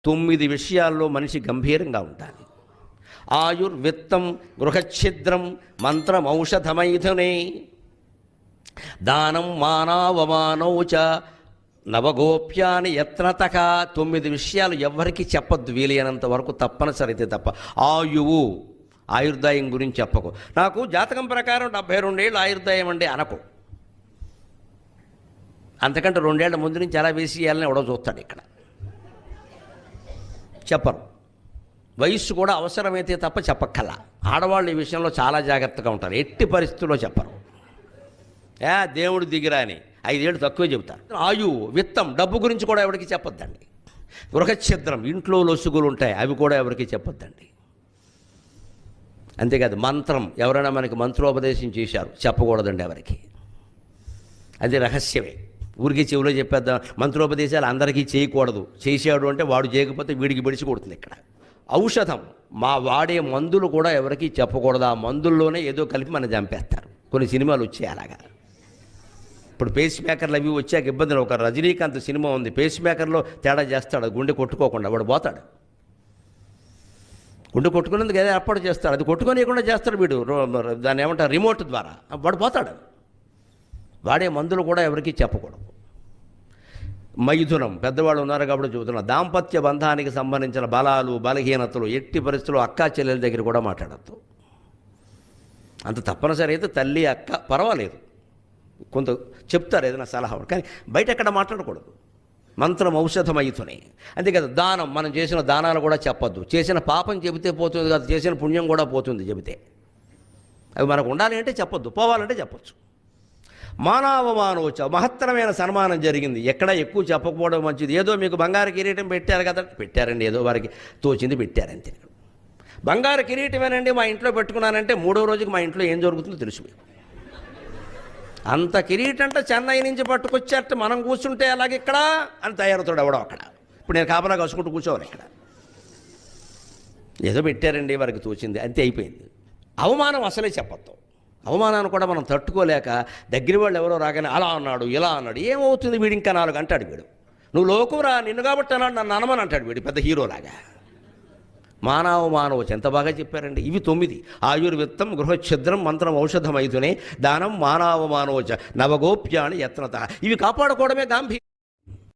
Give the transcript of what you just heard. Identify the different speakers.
Speaker 1: 9 విషయాల్లో మనిషి గంభీరంగా ఉండాలి. ఆయుర్విత్తం గృహఛిద్రం మంత్రం ఔషధమైథునే దానం మానావమానౌ చ నవగోప్యాని యత్నతక. 9 విషయాలు ఎవరికి చెప్పద్దు, వీలైనంత వరకు తప్పనిసరి అయితే తప్ప. ఆయువు, ఆయుర్దాయం గురించి చెప్పకు. నాకు జాతకం ప్రకారం 72 ఏళ్ళు ఆయుర్దాయం అండి అనకు. అంతకంటే 2 ఏళ్ల ముందు నుంచి ఎలా వేసి ఇవ్వాలని ఎవడో చూస్తాడు. ఇక్కడ చెప్పరు. వయస్సు కూడా అవసరమైతే తప్ప చెప్పక్కల్లా. ఆడవాళ్ళు ఈ విషయంలో చాలా జాగ్రత్తగా ఉంటారు, ఎట్టి పరిస్థితుల్లో చెప్పరు. దేవుడు దిగిరా అని 5 ఏళ్ళు తక్కువే చెబుతారు. ఆయువు, విత్తం, డబ్బు గురించి కూడా ఎవరికి చెప్పొద్దండి. గృహఛిద్రం, ఇంట్లో లొసుగులు ఉంటాయి, అవి కూడా ఎవరికి చెప్పొద్దండి. అంతేకాదు మంత్రం, ఎవరైనా మనకి మంత్రోపదేశం చేశారు, చెప్పకూడదండి ఎవరికి. అది రహస్యమే. ఊరికి చెవిలో చెప్పేద్దాం. మంత్రోపదేశాలు అందరికీ చేయకూడదు. చేసాడు అంటే వాడు చేయకపోతే వీడికి బిడిచి కొడుతుంది. ఇక్కడ ఔషధం, వాడే మందులు కూడా ఎవరికి చెప్పకూడదు. ఆ మందుల్లోనే ఏదో కలిపి మనం చంపేస్తారు. కొన్ని సినిమాలు వచ్చాయి అలాగా. ఇప్పుడు పేస్ మేకర్లు అవి వచ్చాక ఇబ్బందులు. ఒక రజనీకాంత్ సినిమా ఉంది, పేస్ మేకర్లో తేడా చేస్తాడు, గుండె కొట్టుకోకుండా వాడు పోతాడు. గుండె కొట్టుకునేందుకు ఏదో ఏర్పాటు చేస్తాడు, అది కొట్టుకోనియకుండా చేస్తాడు వీడు. దాన్ని ఏమంటారు, రిమోట్ ద్వారా వాడు పోతాడు. వాడే మందులు కూడా ఎవరికి చెప్పకూడదు. మైథునం, పెద్దవాళ్ళు ఉన్నారు కాబట్టి చెబుతున్నా. దాంపత్య బంధానికి సంబంధించిన బలాలు బలహీనతలు ఎట్టి పరిస్థితుల్లో అక్కా చెల్లెల దగ్గర కూడా మాట్లాడద్దు. అంత తప్పనిసరి అయితే తల్లి అక్క పర్వాలేదు, కొంత చెప్తారు ఏదైనా సలహా, కానీ బయట ఎక్కడ మాట్లాడకూడదు. మంత్రం ఔషధం అయితేనే. అంతేకాదు దానం, మనం చేసిన దానాలు కూడా చెప్పొద్దు. చేసిన పాపం చెబితే పోతుంది కాదు, చేసిన పుణ్యం కూడా పోతుంది చెబితే. అవి మనకు ఉండాలి అంటే చెప్పొద్దు, పోవాలంటే చెప్పొచ్చు. మానవమానోచ, మహత్తరమైన సన్మానం జరిగింది. ఎక్కడ ఎక్కువ చెప్పకపోవడం మంచిది. ఏదో మీకు బంగారు కిరీటం పెట్టారు కదా, పెట్టారండి, ఏదో వారికి తోచింది పెట్టారంతే. బంగారు కిరీటమేనండి మా ఇంట్లో పెట్టుకున్నానంటే 3వ రోజుకి మా ఇంట్లో ఏం జరుగుతుందో తెలుసు మీకు. అంత కిరీటంటే చెన్నై నుంచి పట్టుకొచ్చేట మనం కూర్చుంటే అలాగే ఇక్కడ అని తయారవుతాడు ఎవడో అక్కడ. ఇప్పుడు నేను కాపలా కసుకుంటూ కూర్చోవాలి ఇక్కడ. ఏదో పెట్టారండి వారికి తోచింది, అంతే అయిపోయింది. అవమానం అసలే చెప్పొద్దు. అవమానాన్ని కూడా మనం తట్టుకోలేక దగ్గర వాళ్ళు ఎవరో రాగానే అలా అన్నాడు ఇలా అన్నాడు, ఏమవుతుంది వీడు ఇంకా 4 అంటాడు వీడు. నువ్వు లోకురా, నిన్ను కాబట్టి అన్నాడు, నన్ను అనమని అంటాడు వీడు, పెద్ద హీరోలాగా. మానవోచ ఎంత బాగా చెప్పారండి. ఇవి 9. ఆయుర్విత్తం గృహఛిద్రం మంత్రం ఔషధమైతునే దానం మానవోచ నవగోప్యాని యత్నత. ఇవి కాపాడుకోవడమే గాంభీర్యం.